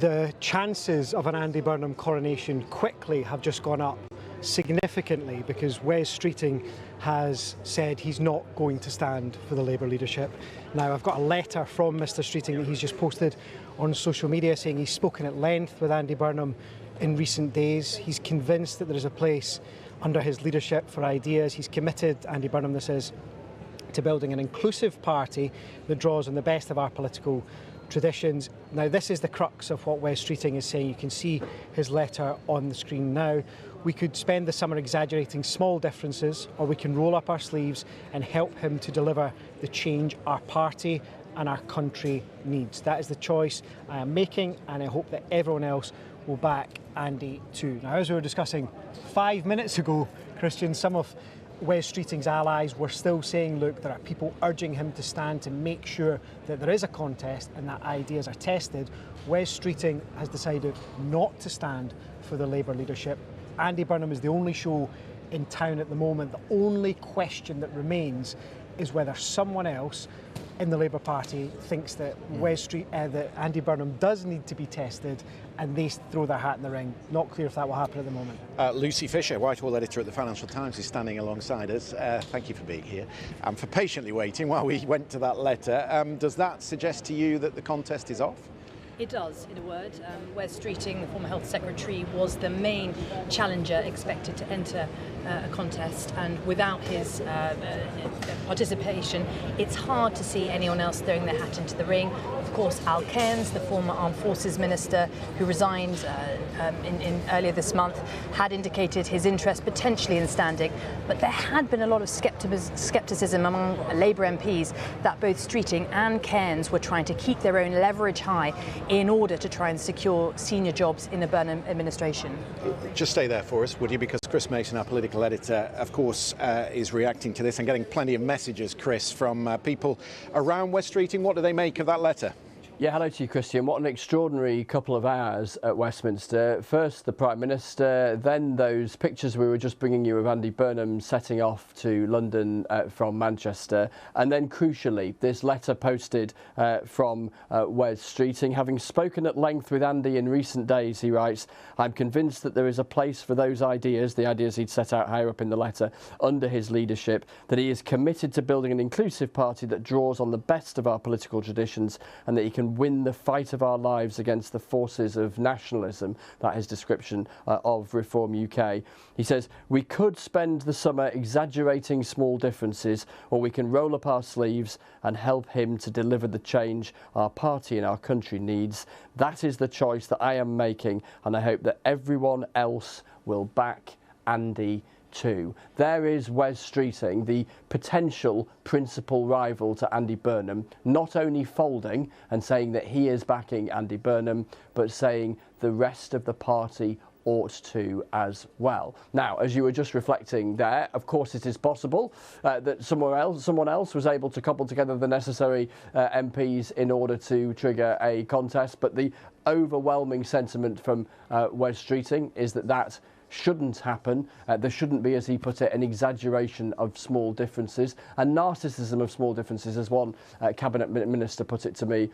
The chances of an Andy Burnham coronation quickly have just gone up significantly because Wes Streeting has said he's not going to stand for the Labour leadership. Now, I've got a letter from Mr Streeting that he's just posted on social media saying he's spoken at length with Andy Burnham in recent days. He's convinced that there is a place under his leadership for ideas. He's committed, Andy Burnham this is, to building an inclusive party that draws on the best of our political traditions. Now, this is the crux of what Wes Streeting is saying. You can see his letter on the screen now. We could spend the summer exaggerating small differences, or we can roll up our sleeves and help him to deliver the change our party and our country needs. That is the choice I am making, and I hope that everyone else will back Andy too. Now, as we were discussing 5 minutes ago, Christian, some of Wes Streeting's allies were still saying, look, there are people urging him to stand to make sure that there is a contest and that ideas are tested. Wes Streeting has decided not to stand for the Labour leadership. Andy Burnham is the only show in town at the moment. The only question that remains is whether someone else in the Labour Party thinks that that Andy Burnham does need to be tested, and they throw their hat in the ring. Not clear if that will happen at the moment. Lucy Fisher, Whitehall editor at the Financial Times, is standing alongside us. Thank you for being here and for patiently waiting while we went to that letter. Does that suggest to you that the contest is off? It does, in a word. Wes Streeting, the former Health Secretary, was the main challenger expected to enter a contest, and without his participation, it's hard to see anyone else throwing their hat into the ring. Of course, Al Cairns, the former Armed Forces Minister, who resigned earlier this month, had indicated his interest potentially in standing, but there had been a lot of scepticism among Labour MPs that both Streeting and Cairns were trying to keep their own leverage high in order to try and secure senior jobs in the Burnham administration. Just stay there for us, would you? Because Chris Mason, our political editor, of course, is reacting to this and getting plenty of messages, Chris, from people around Wes Streeting. What do they make of that letter? Yeah, hello to you, Christian. What an extraordinary couple of hours at Westminster. First the Prime Minister, then those pictures we were just bringing you of Andy Burnham setting off to London from Manchester, and then crucially this letter posted from Wes Streeting. Having spoken at length with Andy in recent days, he writes, I'm convinced that there is a place for those ideas, the ideas he'd set out higher up in the letter, under his leadership, that he is committed to building an inclusive party that draws on the best of our political traditions, and that he can win the fight of our lives against the forces of nationalism. That is his description of Reform UK. He says, we could spend the summer exaggerating small differences, or we can roll up our sleeves and help him to deliver the change our party and our country needs. That is the choice that I am making, and I hope that everyone else will back Andy too. There is Wes Streeting, the potential principal rival to Andy Burnham, not only folding and saying that he is backing Andy Burnham, but saying the rest of the party ought to as well. Now, as you were just reflecting there, of course it is possible that someone else was able to couple together the necessary MPs in order to trigger a contest, but the overwhelming sentiment from Wes Streeting is that shouldn't happen. There shouldn't be, as he put it, an exaggeration of small differences and narcissism of small differences, as one cabinet minister put it to me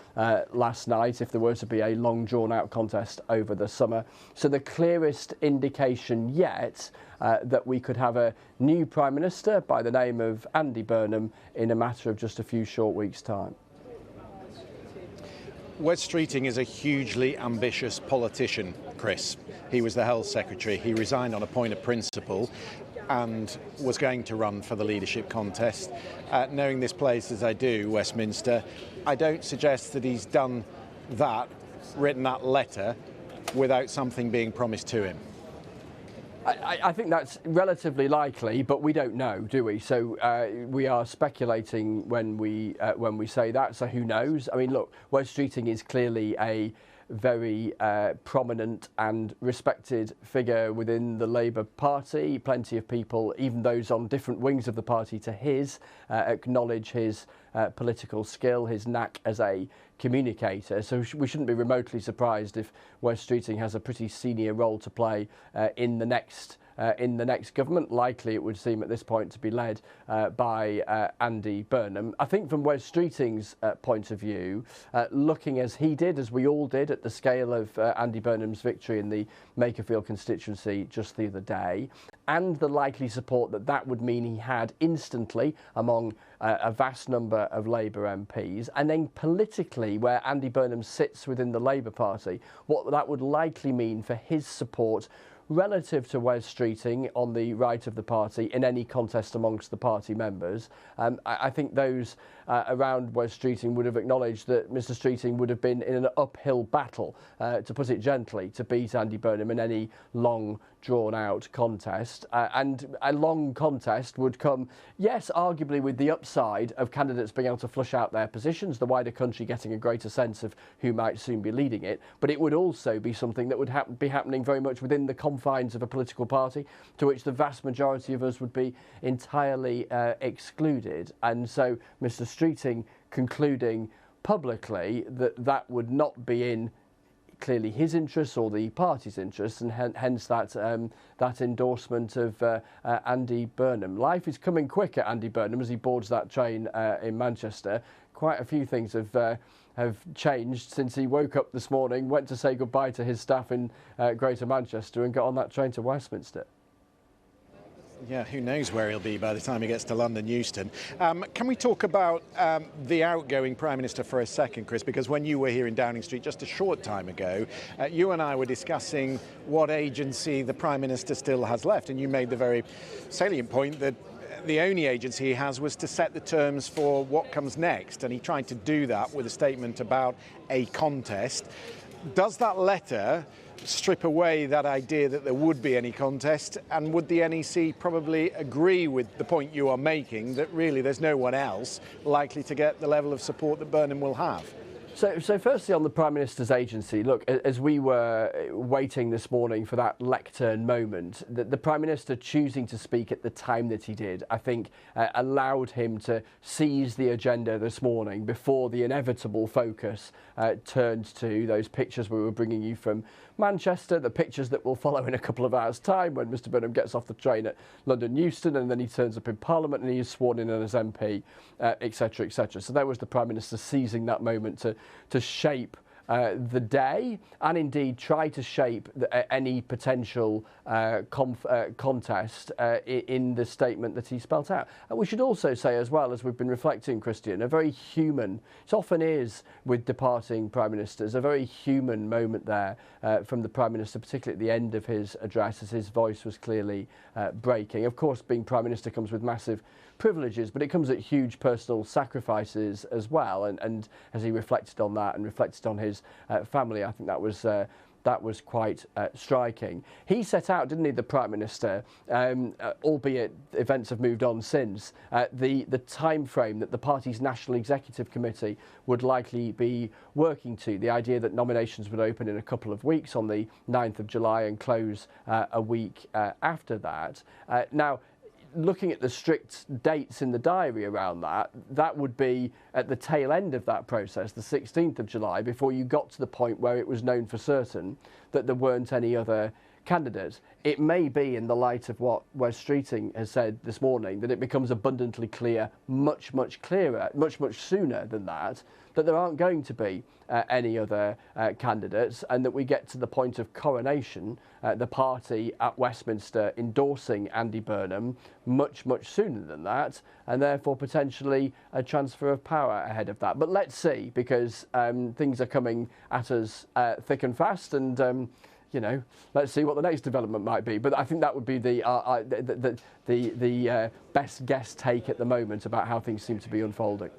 last night, if there were to be a long drawn out contest over the summer. So the clearest indication yet that we could have a new Prime Minister by the name of Andy Burnham in a matter of just a few short weeks' time. Wes Streeting is a hugely ambitious politician, Chris. He was the Health Secretary. He resigned on a point of principle and was going to run for the leadership contest. Knowing this place as I do, Westminster, I don't suggest that he's done that, written that letter, without something being promised to him. I think that's relatively likely, but we don't know, do we? So we are speculating when we say that. So who knows? I mean, look, Wes Streeting is clearly a very prominent and respected figure within the Labour Party. Plenty of people, even those on different wings of the party to his, acknowledge his political skill, his knack as a communicator. So we shouldn't be remotely surprised if Wes Streeting has a pretty senior role to play in the next in the next government. Likely, it would seem at this point to be led by Andy Burnham. I think from Wes Streeting's point of view, looking as he did, as we all did, at the scale of Andy Burnham's victory in the Makerfield constituency just the other day, and the likely support that that would mean he had instantly among a vast number of Labour MPs, and then politically where Andy Burnham sits within the Labour Party, what that would likely mean for his support relative to Wes Streeting on the right of the party in any contest amongst the party members. I think those around Wes Streeting would have acknowledged that Mr Streeting would have been in an uphill battle, to put it gently, to beat Andy Burnham in any long drawn-out contest. And a long contest would come, yes, arguably with the upside of candidates being able to flush out their positions, the wider country getting a greater sense of who might soon be leading it, but it would also be something that would be happening very much within the confines of a political party to which the vast majority of us would be entirely excluded. And so Mr Streeting concluding publicly that that would not be in clearly his interests or the party's interests, and hence that that endorsement of Andy Burnham. Life is coming quick at Andy Burnham as he boards that train in Manchester. Quite a few things have changed since he woke up this morning, went to say goodbye to his staff in Greater Manchester and got on that train to Westminster. Yeah, who knows where he'll be by the time he gets to London Euston. Can we talk about the outgoing Prime Minister for a second, Chris? Because when you were here in Downing Street just a short time ago, you and I were discussing what agency the Prime Minister still has left, and you made the very salient point that the only agency he has was to set the terms for what comes next, and he tried to do that with a statement about a contest. Does that letter strip away that idea that there would be any contest, and would the NEC probably agree with the point you are making that really there's no one else likely to get the level of support that Burnham will have? So firstly, on the Prime Minister's agency, look, as we were waiting this morning for that lectern moment, the Prime Minister choosing to speak at the time that he did, I think allowed him to seize the agenda this morning before the inevitable focus turned to those pictures we were bringing you from Manchester, the pictures that will follow in a couple of hours' time when Mr Burnham gets off the train at London Euston, and then he turns up in Parliament and he is sworn in as MP, etc., etc. So there was the Prime Minister seizing that moment to shape the day, and indeed try to shape any potential contest in the statement that he spelt out. And we should also say as well, as we've been reflecting, Christian, a very human, it often is with departing Prime Ministers, a very human moment there from the Prime Minister, particularly at the end of his address as his voice was clearly breaking. Of course, being Prime Minister comes with massive privileges, but it comes at huge personal sacrifices as well, and as he reflected on that and reflected on his family, I think that was quite striking. He set out, didn't he, the Prime Minister, albeit events have moved on since, the time frame that the party's National Executive Committee would likely be working to, the idea that nominations would open in a couple of weeks on the 9th of July and close a week after that. Now, looking at the strict dates in the diary around that, that would be at the tail end of that process, the 16th of July, before you got to the point where it was known for certain that there weren't any other candidates. It may be, in the light of what Wes Streeting has said this morning, that it becomes abundantly clear, much clearer, much sooner than that there aren't going to be any other candidates, and that we get to the point of coronation, the party at Westminster endorsing Andy Burnham much sooner than that, and therefore potentially a transfer of power ahead of that. But let's see, because things are coming at us thick and fast, and you know, let's see what the next development might be. But I think that would be the best guess take at the moment about how things seem to be unfolding.